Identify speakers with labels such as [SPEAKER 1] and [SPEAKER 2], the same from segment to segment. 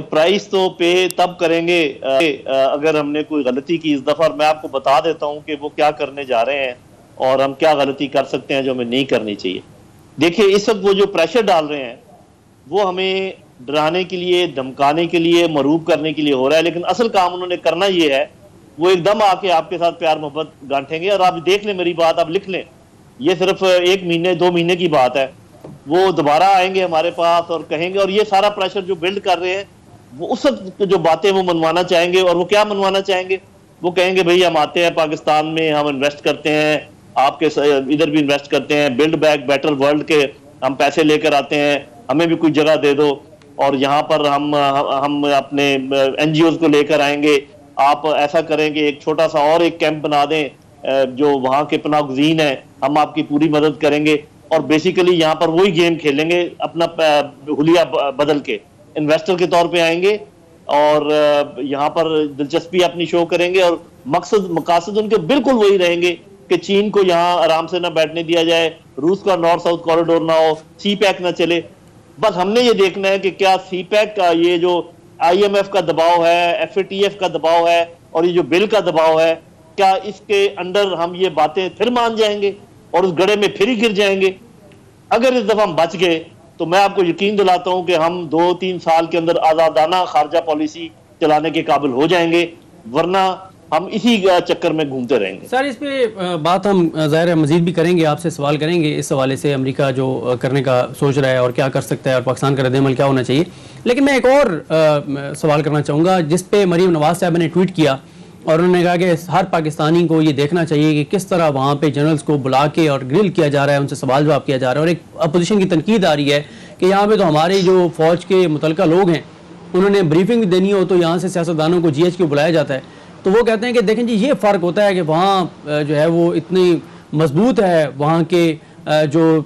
[SPEAKER 1] Price تو پے تب کریں گے اگر ہم نے کوئی غلطی کی اس دفعہ. اور میں آپ کو بتا دیتا ہوں کہ وہ کیا کرنے جا رہے ہیں اور ہم کیا غلطی کر سکتے ہیں جو ہمیں نہیں کرنی چاہیے. دیکھیں اس وقت وہ جو پریشر ڈال رہے ہیں وہ ہمیں ڈرانے کے لیے، دھمکانے کے لیے، مرعوب کرنے کے لیے ہو رہا ہے، لیکن اصل کام انہوں نے کرنا یہ ہے وہ ایک دم آ کے آپ کے ساتھ پیار محبت گانٹھیں گے. اور آپ دیکھ لیں، میری بات آپ لکھ لیں، یہ صرف 1 مہینے 2 مہینے کی بات ہے. وہ دوبارہ آئیں گے ہمارے پاس اور کہیں گے، اور یہ سارا پریشر جو بلڈ کر رہے ہیں وہ اس وقت جو باتیں وہ منوانا چاہیں گے. اور وہ کیا منوانا چاہیں گے؟ وہ کہیں گے بھئی ہم آتے ہیں پاکستان میں، ہم انویسٹ کرتے ہیں، آپ کے ادھر بھی انویسٹ کرتے ہیں، بلڈ بیک بیٹر ورلڈ کے ہم پیسے لے کر آتے ہیں، ہمیں بھی کوئی جگہ دے دو، اور یہاں پر ہم اپنے این جی اوز کو لے کر آئیں گے. آپ ایسا کریں کہ ایک چھوٹا سا اور ایک کیمپ بنا دیں جو وہاں کے پناہ گزین ہیں، ہم آپ کی پوری مدد کریں گے. اور بیسیکلی یہاں پر وہی گیم کھیلیں گے اپنا حلیہ بدل کے، انویسٹر کے طور پہ آئیں گے اور یہاں پر دلچسپی اپنی شو کریں گے. اور مقاصد ان کے بالکل وہی رہیں گے کہ چین کو یہاں آرام سے نہ بیٹھنے دیا جائے، روس کا نارتھ ساؤتھ کوریڈور نہ ہو، سی پیک نہ چلے. بس ہم نے یہ دیکھنا ہے کہ کیا سی پیک کا یہ جو آئی ایم ایف کا دباؤ ہے، ایف اے ٹی ایف کا دباؤ ہے، اور یہ جو بل کا دباؤ ہے، کیا اس کے انڈر ہم یہ باتیں پھر مان جائیں گے اور اس گڑھے میں پھر ہی گر جائیں گے؟ اگر اس دفعہ ہم بچ گئے تو میں آپ کو یقین دلاتا ہوں کہ ہم 2-3 سال کے اندر آزادانہ خارجہ پالیسی چلانے کے قابل ہو جائیں گے، ورنہ ہم اسی چکر میں گھومتے رہیں گے.
[SPEAKER 2] سر اس پہ بات ہم ظاہر ہے مزید بھی کریں گے، آپ سے سوال کریں گے اس حوالے سے امریکہ جو کرنے کا سوچ رہا ہے اور کیا کر سکتا ہے اور پاکستان کا رد عمل کیا ہونا چاہیے. لیکن میں ایک اور سوال کرنا چاہوں گا جس پہ مریم نواز صاحب نے ٹویٹ کیا اور انہوں نے کہا کہ ہر پاکستانی کو یہ دیکھنا چاہیے کہ کس طرح وہاں پہ جنرلز کو بلا کے اور گرل کیا جا رہا ہے، ان سے سوال جواب کیا جا رہا ہے. اور ایک اپوزیشن کی تنقید آ رہی ہے کہ یہاں پہ تو ہمارے جو فوج کے متعلقہ لوگ ہیں انہوں نے بریفنگ بھی دینی ہو تو یہاں سے سیاستدانوں کو جی ایچ کیو بلایا جاتا ہے. تو وہ کہتے ہیں کہ دیکھیں جی یہ فرق ہوتا ہے کہ وہاں جو ہے وہ اتنی مضبوط ہے وہاں کے جو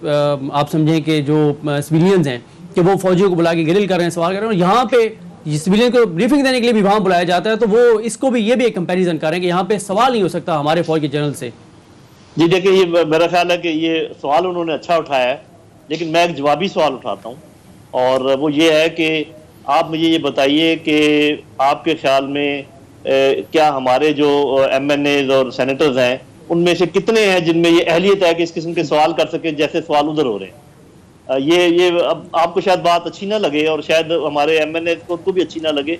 [SPEAKER 2] آپ سمجھیں کہ جو سویلینز ہیں کہ وہ فوجیوں کو بلا کے گرل کر رہے ہیں، سوال کر رہے ہیں، اور یہاں پہ سویلین کو بریفنگ دینے کے لیے بھی وہاں بلایا جاتا ہے. تو وہ اس کو بھی یہ بھی ایک کمپیریزن کر رہے ہیں کہ یہاں پہ سوال نہیں ہو سکتا ہمارے فوج کے جنرل سے.
[SPEAKER 1] جی دیکھیں، یہ میرا خیال ہے کہ یہ سوال انہوں نے اچھا اٹھایا ہے، لیکن میں ایک جوابی سوال اٹھاتا ہوں، اور وہ یہ ہے کہ آپ مجھے یہ بتائیے کہ آپ کے خیال میں کیا ہمارے جو ایم این ایز اور سینیٹرز ہیں ان میں سے کتنے ہیں جن میں یہ اہلیت ہے کہ اس قسم کے سوال کر سکیں جیسے سوال ادھر ہو رہے ہیں؟ یہ اب آپ کو شاید بات اچھی نہ لگے اور شاید ہمارے ایم این ایز کو بھی اچھی نہ لگے.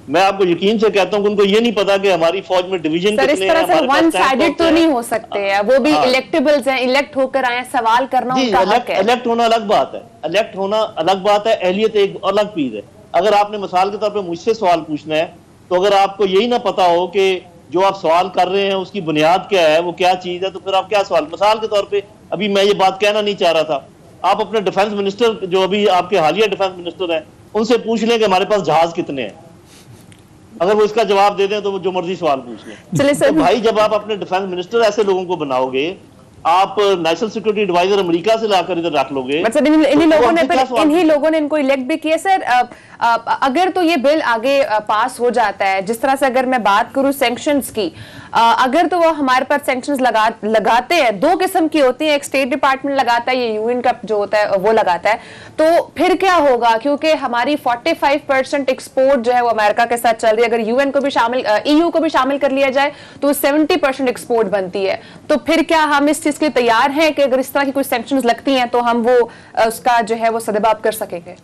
[SPEAKER 1] میں آپ کو یقین سے کہتا ہوں کہ ان کو یہ نہیں پتا کہ ہماری فوج میں ڈویژن کتنے ہیں.
[SPEAKER 3] سر اس طرح سے ون سائیڈڈ تو نہیں ہو سکتے ہیں، وہ بھی الیکٹیبلز ہیں، الیکٹ ہو کر آئے، سوال کرنا ان کا حق ہے.
[SPEAKER 1] الیکٹ ہونا الگ بات ہے، الیکٹ ہونا الگ بات ہے، اہلیت ایک الگ چیز ہے. اگر آپ نے مثال کے طور پہ مجھ سے سوال پوچھنا ہے تو اگر آپ کو یہی نہ پتا ہو کہ جو آپ سوال کر رہے ہیں اس کی بنیاد کیا ہے، وہ کیا چیز ہے، تو پھر آپ کیا سوال. مثال کے طور پہ ابھی میں یہ بات کہنا نہیں چاہ رہا تھا، آپ اپنے ڈیفنس منسٹر جو ابھی آپ کے حالیہ ڈیفنس منسٹر ہیں ان سے پوچھ لیں کہ ہمارے پاس جہاز کتنے ہیں. اگر وہ اس کا جواب دے دیں تو وہ جو مرضی سوال پوچھ لیں. تو بھائی جب آپ اپنے ڈیفنس منسٹر ایسے لوگوں کو بناؤ گے، آپ نیشنل سیکورٹی ایڈوائزر امریکہ سے لا کر ادھر رکھ لو گے.
[SPEAKER 3] مطلب انہی لوگوں نے ان کو الیکٹ بھی کیا. سر اگر تو یہ بل آگے پاس ہو جاتا ہے، جس طرح سے اگر میں بات کروں سینکشنز کی، اگر تو وہ ہمارے پاس سینکشنز لگاتے ہیں، 2 قسم کی ہوتی ہیں، ایک اسٹیٹ ڈپارٹمنٹ لگاتا ہے، یہ یو این کا جو ہوتا ہے وہ لگاتا ہے. تو پھر کیا ہوگا؟ کیونکہ ہماری 45% ایکسپورٹ جو ہے وہ امریکہ کے ساتھ چل رہی ہے. اگر یو این کو بھی شامل، ای یو کو بھی شامل کر لیا جائے تو 70% ایکسپورٹ بنتی ہے. تو پھر کیا ہم اس چیز کے تیار ہیں کہ اگر اس طرح کی کوئی سینکشنز لگتی ہیں تو ہم وہ اس کا جو ہے وہ سدباب کر سکیں گے؟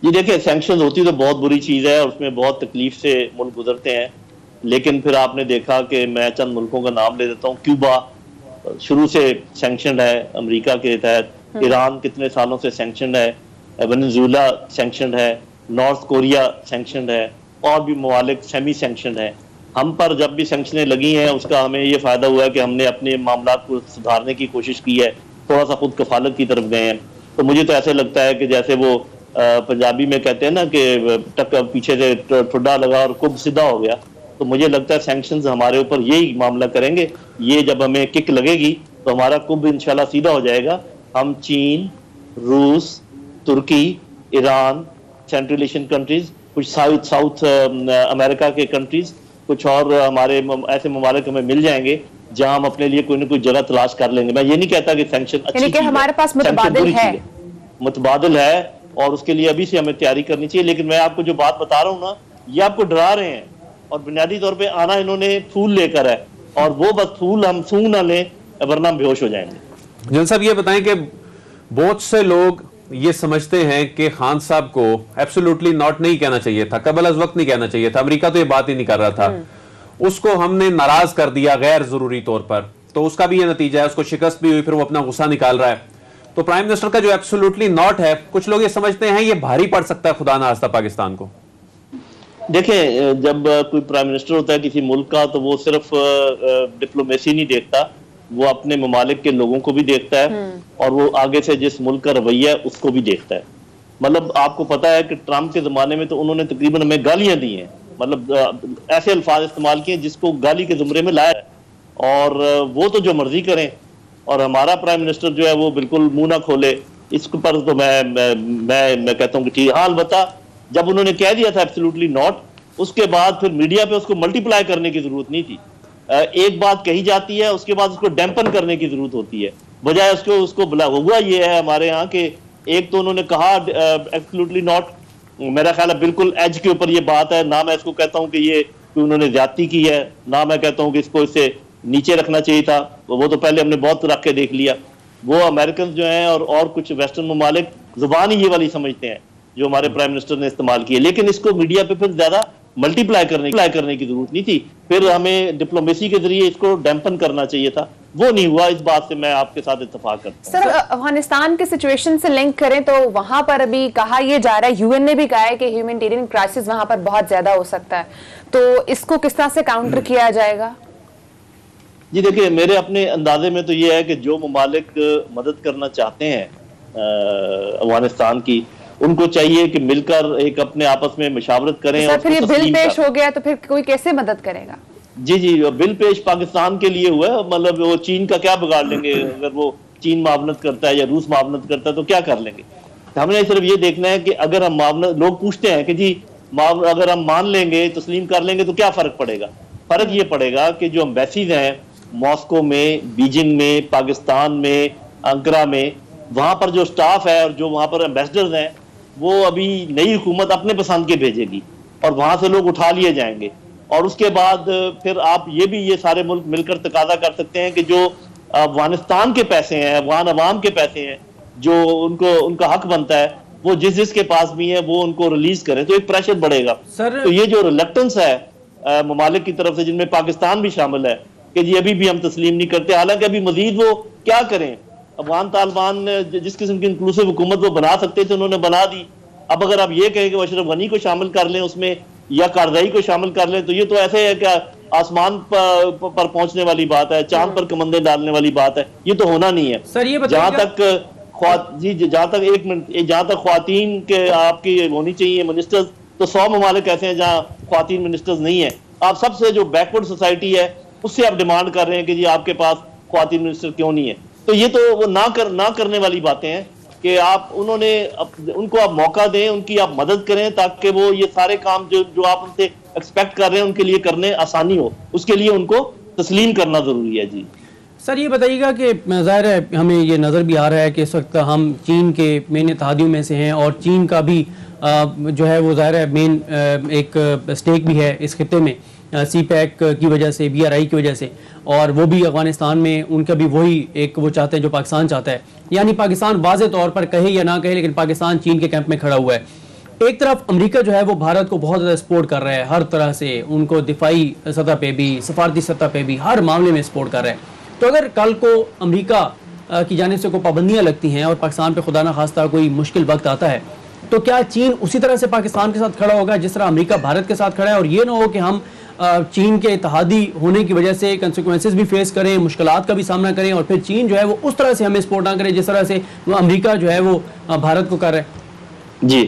[SPEAKER 1] جی دیکھیں، سینکشنز ہوتی تو بہت بری چیز ہے اور اس میں بہت تکلیف سے ملک گزرتے ہیں، لیکن پھر آپ نے دیکھا کہ میں چند ملکوں کا نام لے دیتا ہوں. کیوبا شروع سے سینکشنڈ ہے امریکہ کے تحت، ایران کتنے سالوں سے سینکشنڈ ہے، وینزویلا سینکشنڈ ہے، نارتھ کوریا سینکشنڈ ہے، اور بھی ممالک سیمی سینکشنڈ ہیں. ہم پر جب بھی سینکشنیں لگی ہیں اس کا ہمیں یہ فائدہ ہوا ہے کہ ہم نے اپنے معاملات کو سدھارنے کی کوشش کی ہے، تھوڑا سا خود کفالت کی طرف گئے ہیں. تو مجھے تو ایسے لگتا ہے کہ جیسے وہ پنجابی میں کہتے ہیں نا کہ پیچھے سے ٹھڈا لگا اور کب سیدھا ہو گیا. تو مجھے لگتا ہے سینکشنز ہمارے اوپر یہی معاملہ کریں گے. یہ جب ہمیں کک لگے گی تو ہمارا کب انشاءاللہ سیدھا ہو جائے گا. ہم چین، روس، ترکی، ایران، سینٹرل ایشین کنٹریز، کچھ ساؤتھ امریکہ کے کنٹریز، کچھ اور ہمارے ایسے ممالک ہمیں مل جائیں گے جہاں ہم اپنے لیے کوئی نہ کوئی جگہ تلاش کر لیں گے. میں یہ نہیں کہتا کہ سینکشن اچھی چیز ہے،
[SPEAKER 3] ہمارے پاس متبادل ہے،
[SPEAKER 1] متبادل ہے، اور اس کے لیے ابھی سے ہمیں تیاری کرنی چاہیے. لیکن میں آپ کو جو بات بتا رہا ہوں نا, یہ آپ کو ڈرا رہے ہیں, اور بنیادی طور پہ آنا انہوں نے پھول لے کر ہے, اور وہ بس پھول ہم سونگ نہ لیں ورنہ ہم بے ہوش ہو جائیں گے.
[SPEAKER 4] جن صاحب یہ بتائیں کہ بہت سے لوگ یہ سمجھتے ہیں کہ خان صاحب کو ایبسولوٹلی ناٹ نہیں کہنا چاہیے تھا, قبل از وقت نہیں کہنا چاہیے تھا, امریکہ تو یہ بات ہی نہیں کر رہا تھا, اس کو ہم نے ناراض کر دیا غیر ضروری طور پر, تو اس کا بھی یہ نتیجہ ہے, اس کو شکست بھی ہوئی, پھر وہ اپنا غصہ نکال رہا ہے. تو پرائم منسٹر کا جو ایبسولوٹلی ناٹ ہے, کچھ لوگ یہ سمجھتے ہیں یہ بھاری پڑ سکتا ہے خدا نہ خواستہ پاکستان کو.
[SPEAKER 1] دیکھیں, جب کوئی پرائم منسٹر ہوتا ہے کسی ملک کا تو وہ صرف ڈپلومیسی نہیں دیکھتا, وہ اپنے ممالک کے لوگوں کو بھی دیکھتا ہے, اور وہ آگے سے جس ملک کا رویہ ہے اس کو بھی دیکھتا ہے. مطلب آپ کو پتا ہے کہ ٹرمپ کے زمانے میں تو انہوں نے تقریباً ہمیں گالیاں دی ہیں, مطلب ایسے الفاظ استعمال کیے جس کو گالی کے زمرے میں لایا ہے, اور وہ تو جو مرضی کریں, اور ہمارا پرائم منسٹر جو ہے وہ بالکل منہ نہ کھولے. اس پر تو میں کہتا ہوں کہ ٹھیک. ہاں, البتہ جب انہوں نے کہہ دیا تھا ایبسولوٹلی ناٹ, اس کے بعد پھر میڈیا پہ اس کو ملٹی پلائی کرنے کی ضرورت نہیں تھی. ایک بات کہی جاتی ہے, اس کے بعد اس کو ڈیمپن کرنے کی ضرورت ہوتی ہے, بجائے اس کو بلا. ہوا یہ ہے ہمارے ہاں کہ ایک تو انہوں نے کہا ایبسولوٹلی ناٹ, میرا خیال ہے بالکل ایج کے اوپر یہ بات ہے. نہ میں اس کو کہتا ہوں کہ یہ انہوں نے زیادتی کی ہے, نہ میں کہتا ہوں کہ اس کو اس سے نیچے رکھنا چاہیے تھا, وہ تو پہلے ہم نے بہت رکھ کے دیکھ لیا. وہ امریکنز جو ہیں اور کچھ ویسٹرن ممالک زبان ہی یہ والی سمجھتے ہیں جو ہمارے پرائم منسٹر نے استعمال کی ہے, لیکن اس کو میڈیا پہ پھر زیادہ ملٹی پلائی کرنے کی ضرورت نہیں تھی. پھر ہمیں ڈپلومیسی کے ذریعے اس کو ڈیمپن کرنا چاہیے تھا, وہ نہیں ہوا. اس بات سے میں آپ کے ساتھ اتفاق کرتا ہوں.
[SPEAKER 3] سر, افغانستان کی سچویشن سے لنک کریں تو وہاں پر ابھی کہا یہ جا رہا ہے, یو این نے بھی کہا ہے کہ ہیومینٹیرین کرائسس وہاں پر بہت زیادہ ہو سکتا ہے, تو اس کو کس طرح سے کاؤنٹر کیا جائے گا؟
[SPEAKER 1] جی دیکھیں, میرے اپنے اندازے میں تو یہ ہے کہ جو ممالک مدد کرنا چاہتے ہیں افغانستان کی, ان کو چاہیے کہ مل کر ایک اپنے آپس میں مشاورت کریں.
[SPEAKER 3] اور پھر یہ بل پیش ہو گیا تو پھر کوئی کیسے مدد کرے گا؟
[SPEAKER 1] جی, بل پیش پاکستان کے لیے ہوا ہے. مطلب وہ چین کا کیا بگاڑ لیں گے؟ اگر وہ چین معاونت کرتا ہے یا روس معاونت کرتا ہے تو کیا کر لیں گے؟ ہم نے صرف یہ دیکھنا ہے کہ اگر ہم معاونت, لوگ پوچھتے ہیں کہ جی اگر ہم مان لیں گے, تسلیم کر لیں گے تو کیا فرق پڑے گا؟ فرق یہ پڑے گا کہ جو امبیسیز ہیں ماسکو میں, بیجنگ میں, پاکستان میں, انکرا میں, وہاں پر جو سٹاف ہے اور جو وہاں پر امبیسڈرز ہیں, وہ ابھی نئی حکومت اپنے پسند کے بھیجے گی, اور وہاں سے لوگ اٹھا لیے جائیں گے. اور اس کے بعد پھر آپ یہ سارے ملک مل کر تقاضا کر سکتے ہیں کہ جو افغانستان کے پیسے ہیں, افغان عوام کے پیسے ہیں, جو ان کا حق بنتا ہے, وہ جس کے پاس بھی ہے وہ ان کو ریلیز کریں, تو ایک پریشر بڑھے گا. تو یہ جو ریلیکٹنس ہے ممالک کی طرف سے, جن میں پاکستان بھی شامل ہے, کہ جی ابھی بھی ہم تسلیم نہیں کرتے, حالانکہ ابھی مزید وہ کیا کریں. افغان طالبان جس قسم کی انکلوسیو حکومت وہ بنا سکتے تھے انہوں نے بنا دی. اب اگر آپ یہ کہیں کہ اشرف غنی کو شامل کر لیں اس میں, یا کارزائی کو شامل کر لیں, تو یہ تو ایسے ہے کہ آسمان پر پہنچنے والی بات ہے, چاند پر کمندیں ڈالنے والی بات ہے. یہ تو ہونا نہیں ہے.
[SPEAKER 2] سر یہ
[SPEAKER 1] جہاں تک جہاں تک خواتین کے آپ کی ہونی چاہیے منسٹرز, تو 100 ممالک ایسے ہیں جہاں خواتین منسٹرز نہیں ہیں. آپ سب سے جو بیکورڈ سوسائٹی ہے اس سے آپ ڈیمانڈ کر رہے ہیں کہ جی آپ کے پاس خواتین منسٹر کیوں نہیں ہے. تو یہ تو وہ نہ کرنے والی باتیں ہیں کہ ان کو آپ موقع دیں, ان کی آپ مدد کریں, تاکہ وہ یہ سارے کام جو آپ ان سے ایکسپیکٹ کر رہے ہیں ان کے لیے کرنے آسانی ہو. اس کے لیے ان کو تسلیم کرنا ضروری ہے. جی
[SPEAKER 2] سر یہ بتائیے گا کہ ظاہر ہے ہمیں یہ نظر بھی آ رہا ہے کہ اس وقت ہم چین کے مین اتحادیوں میں سے ہیں, اور چین کا بھی جو ہے وہ ظاہر ہے مین ایک اسٹیک بھی ہے اس خطے میں, سی پیک کی وجہ سے, بی آر آئی کی وجہ سے, اور وہ بھی افغانستان میں ان کا بھی وہی ایک وہ چاہتے ہیں جو پاکستان چاہتا ہے. یعنی پاکستان واضح طور پر کہے یا نہ کہے, لیکن پاکستان چین کے کیمپ میں کھڑا ہوا ہے. ایک طرف امریکہ جو ہے وہ بھارت کو بہت زیادہ سپورٹ کر رہا ہے ہر طرح سے, ان کو دفاعی سطح پہ بھی, سفارتی سطح پہ بھی, ہر معاملے میں سپورٹ کر رہا ہے. تو اگر کل کو امریکہ کی جانب سے کوئی پابندیاں لگتی ہیں اور پاکستان پہ خدا نہ خواستہ کوئی مشکل وقت آتا ہے, تو کیا چین اسی طرح سے پاکستان کے ساتھ کھڑا ہوگا جس طرح امریکہ بھارت کے ساتھ کھڑا ہے؟ اور یہ نہ ہو کہ ہم چین کے اتحادی ہونے کی وجہ سے کنسیکوینسز بھی فیس کریں, مشکلات کا بھی سامنا کریں, اور پھر چین جو ہے وہ اس طرح سے ہمیں سپورٹ نہ کرے جس طرح سے وہ امریکہ جو ہے وہ بھارت کو کر رہا ہے.
[SPEAKER 1] جی,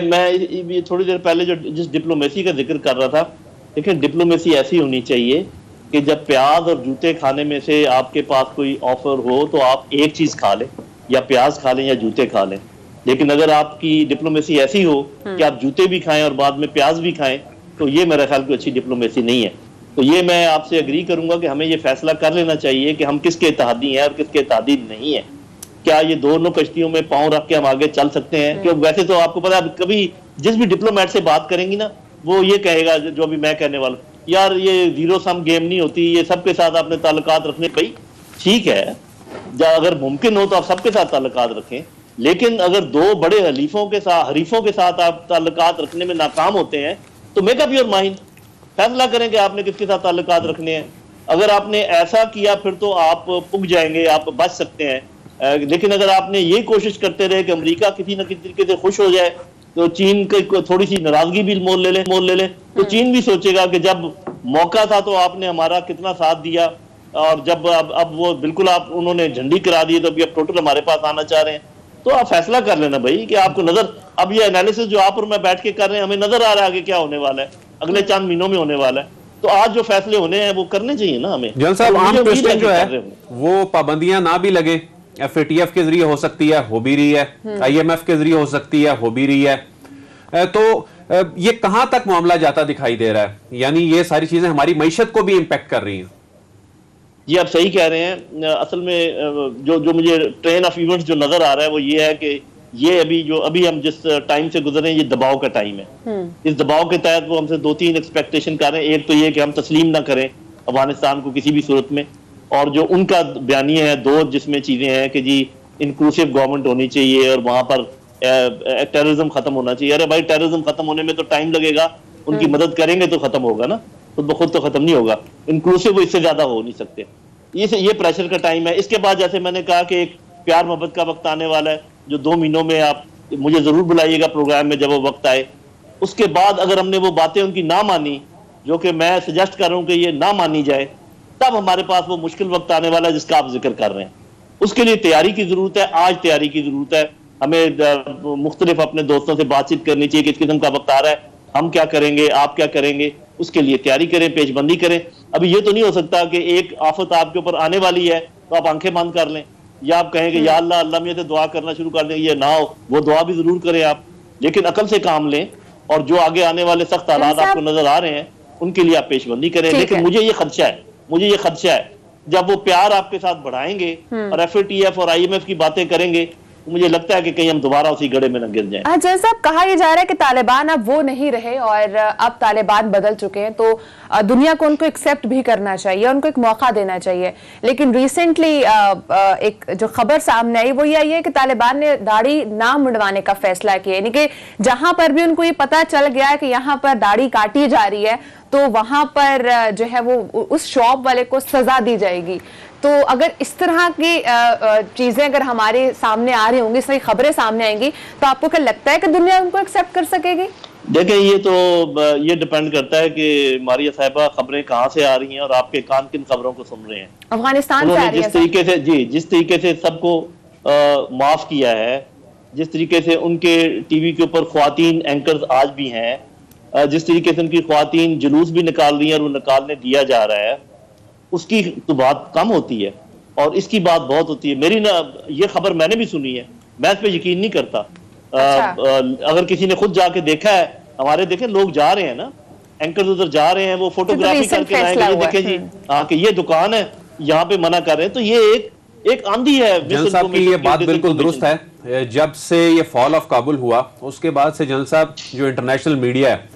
[SPEAKER 1] میں تھوڑی دیر پہلے جس ڈپلومیسی کا ذکر کر رہا تھا, دیکھیں ڈپلومیسی ایسی ہونی چاہیے کہ جب پیاز اور جوتے کھانے میں سے آپ کے پاس کوئی آفر ہو تو آپ ایک چیز کھا لیں, یا پیاز کھا لیں یا جوتے کھا لیں. لیکن اگر آپ کی ڈپلومیسی ایسی ہو کہ آپ جوتے بھی کھائیں اور بعد میں پیاز بھی کھائیں, تو یہ میرا خیال کوئی اچھی ڈپلومیسی نہیں ہے. تو یہ میں آپ سے اگری کروں گا کہ ہمیں یہ فیصلہ کر لینا چاہیے کہ ہم کس کے اتحادی ہیں اور کس کے اتحادی نہیں ہیں. کیا یہ دونوں کشتیوں میں پاؤں رکھ کے ہم آگے چل سکتے ہیں؟ کہ ویسے تو آپ کو پتا ہے کبھی جس بھی ڈپلومیٹ سے بات کریں گی نا وہ یہ کہے گا جو ابھی میں کہنے والا ہوں، یار یہ زیرو سم گیم نہیں ہوتی، یہ سب کے ساتھ آپ نے تعلقات رکھنے. بھائی ٹھیک ہے، اگر ممکن ہو تو آپ سب کے ساتھ تعلقات رکھیں، لیکن اگر دو بڑے حریفوں کے ساتھ آپ تعلقات رکھنے میں ناکام ہوتے ہیں تو میک اپ یور مائنڈ، فیصلہ کریں کہ آپ نے کس کے ساتھ تعلقات رکھنے ہیں. اگر آپ نے ایسا کیا پھر تو آپ پک جائیں گے، آپ بچ سکتے ہیں. لیکن اگر آپ نے یہ کوشش کرتے رہے کہ امریکہ کسی نہ کسی طریقے سے خوش ہو جائے تو چین کی تھوڑی سی ناراضگی بھی مول لے لے تو چین بھی سوچے گا کہ جب موقع تھا تو آپ نے ہمارا کتنا ساتھ دیا، اور جب اب وہ بالکل انہوں نے جھنڈی کرا دی تو اب ٹوٹل ہمارے پاس آنا چاہ رہے ہیں. تو آپ فیصلہ کر لینا بھائی کہ آپ کو نظر، اب یہ انالیسس جو آپ اور میں بیٹھ کے کر رہے ہیں ہمیں نظر آ رہا ہے آگے کیا ہونے والا ہے، اگلے چند مہینوں میں ہونے والا ہے. تو آج جو فیصلے ہونے ہیں وہ کرنے چاہیے نا ہمیں.
[SPEAKER 4] جنرل صاحب عام کوشچن جو ہے وہ پابندیاں نہ بھی لگے، FATF کے ذریعے ہو سکتی ہے، ہو بھی رہی ہے، IMF کے ذریعے ہو سکتی ہے، ہو بھی رہی ہے. تو یہ کہاں تک معاملہ جاتا دکھائی دے رہا ہے؟ یعنی یہ ساری چیزیں ہماری معیشت کو بھی امپیکٹ کر رہی ہیں.
[SPEAKER 1] جی آپ صحیح کہہ رہے ہیں. اصل میں جو مجھے ٹرین آف ایونٹس جو نظر آ رہا ہے وہ یہ ہے کہ یہ ابھی ہم جس ٹائم سے گزر رہے ہیں یہ دباؤ کا ٹائم ہے. اس دباؤ کے تحت وہ ہم سے 2-3 ایکسپیکٹیشن کر رہے ہیں. ایک تو یہ کہ ہم تسلیم نہ کریں افغانستان کو کسی بھی صورت میں، اور جو ان کا بیانیہ ہے دو جس میں چیزیں ہیں کہ جی انکلوسیو گورنمنٹ ہونی چاہیے اور وہاں پر ٹیررزم ختم ہونا چاہیے. ارے بھائی ٹیررزم ختم ہونے میں تو ٹائم لگے گا، ان کی مدد کریں گے تو ختم ہوگا نا، خود بخود تو ختم نہیں ہوگا. انکلوسیو وہ اس سے زیادہ ہو نہیں سکتے. یہ پریشر کا ٹائم ہے. اس کے بعد جیسے میں نے کہا کہ ایک پیار محبت کا وقت آنے والا ہے جو 2 مہینوں میں آپ مجھے ضرور بلائیے گا پروگرام میں جب وہ وقت آئے. اس کے بعد اگر ہم نے وہ باتیں ان کی نہ مانی جو کہ میں سجیسٹ کر رہا ہوں کہ یہ نہ مانی جائے، تب ہمارے پاس وہ مشکل وقت آنے والا ہے جس کا آپ ذکر کر رہے ہیں. اس کے لیے تیاری کی ضرورت ہے، آج تیاری کی ضرورت ہے. ہمیں مختلف اپنے دوستوں سے بات چیت کرنی چاہیے کہ اس قسم کا وقت آ رہا ہے، ہم کیا کریں گے، آپ کیا کریں گے، اس کے لیے تیاری کریں، پیش بندی کریں. ابھی یہ تو نہیں ہو سکتا کہ ایک آفت آپ کے اوپر آنے والی ہے تو آپ آنکھیں بند کر لیں یا آپ کہیں کہ یا اللہ اللہ میں سے دعا کرنا شروع کر دیں. یہ نہ ہو، وہ دعا بھی ضرور کریں آپ، لیکن عقل سے کام لیں، اور جو آگے آنے والے سخت حالات آپ کو نظر آ رہے ہیں ان کے لیے آپ پیش بندی کریں. لیکن مجھے یہ خدشہ ہے جب وہ پیار آپ کے ساتھ بڑھائیں گے اور FATF اور IMF کی باتیں کریں گے، مجھے لگتا ہے کہ کہیں ہم دوبارہ اسی گڑھے میں نہ گر جائیں.
[SPEAKER 3] جیسا صاحب کہا یہ جا رہا ہے کہ طالبان اب وہ نہیں رہے اور اب طالبان بدل چکے ہیں، تو دنیا کو ان کو ایکسیپٹ بھی کرنا چاہیے، ان کو ایک موقع دینا چاہیے. لیکن ریسنٹلی ایک جو خبر سامنے آئی وہ یہ آئی ہے کہ طالبان نے داڑھی نہ منڈوانے کا فیصلہ کیا. یعنی کہ جہاں پر بھی ان کو یہ پتا چل گیا ہے کہ یہاں پر داڑھی کاٹی جا رہی ہے تو وہاں پر جو ہے وہ اس شاپ والے کو سزا دی جائے گی. تو اگر اس طرح کی چیزیں اگر ہمارے سامنے آ رہی ہوں گی، اس طرح خبریں سامنے آئیں گی، تو آپ کو کیا لگتا ہے کہ دنیا ان کو ایکسیپٹ کر سکے گی؟
[SPEAKER 1] دیکھیں یہ ڈیپینڈ کرتا ہے کہ ماریہ صاحبہ خبریں کہاں سے آ رہی ہیں اور آپ کے کان کن خبروں کو سن رہے ہیں.
[SPEAKER 3] افغانستان سے آ رہی ہے.
[SPEAKER 1] جس طریقے سے سب کو معاف کیا ہے، جس طریقے سے ان کے ٹی وی کے اوپر خواتین اینکرز آج بھی ہیں، جس طریقے سے ان کی خواتین جلوس بھی نکال رہی ہیں اور وہ نکالنے دیا جا رہا ہے، اس کی تو بات کم ہوتی ہے اور اس کی بات بہت ہوتی ہے. یہ خبر میں نے بھی سنی ہے، میں اس پہ یقین نہیں کرتا. اگر کسی نے خود جا کے دیکھا ہے، ہمارے دیکھیں لوگ جا رہے ہیں نا، اینکرز ادھر جا رہے ہیں، وہ فوٹوگرافی کر کے آئیں گے، یہ دیکھیں جی کہ یہ دکان ہے یہاں پہ منع کر رہے ہیں. تو یہ ایک آندھی ہے.
[SPEAKER 4] جنرل صاحب کی یہ بات بالکل درست ہے. جب سے یہ فال آف کابل ہوا اس کے بعد سے جنرل صاحب جو انٹرنیشنل میڈیا ہے،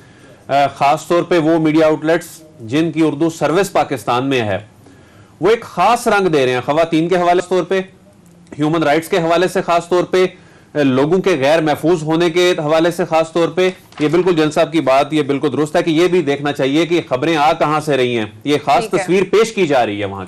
[SPEAKER 4] خاص طور پہ وہ میڈیا آؤٹلیٹس جن کی اردو سروس پاکستان میں ہے، وہ ایک خاص رنگ دے رہے ہیں خواتین کے حوالے طور پہ، ہیومن رائٹس کے حوالے سے خاص طور پہ، لوگوں کے غیر محفوظ ہونے کے حوالے سے خاص طور پہ. یہ بالکل جنرل صاحب کی بات یہ بالکل درست ہے کہ یہ بھی دیکھنا چاہیے کہ خبریں آ کہاں سے رہی ہیں، یہ خاص تصویر پیش کی جا رہی ہے وہاں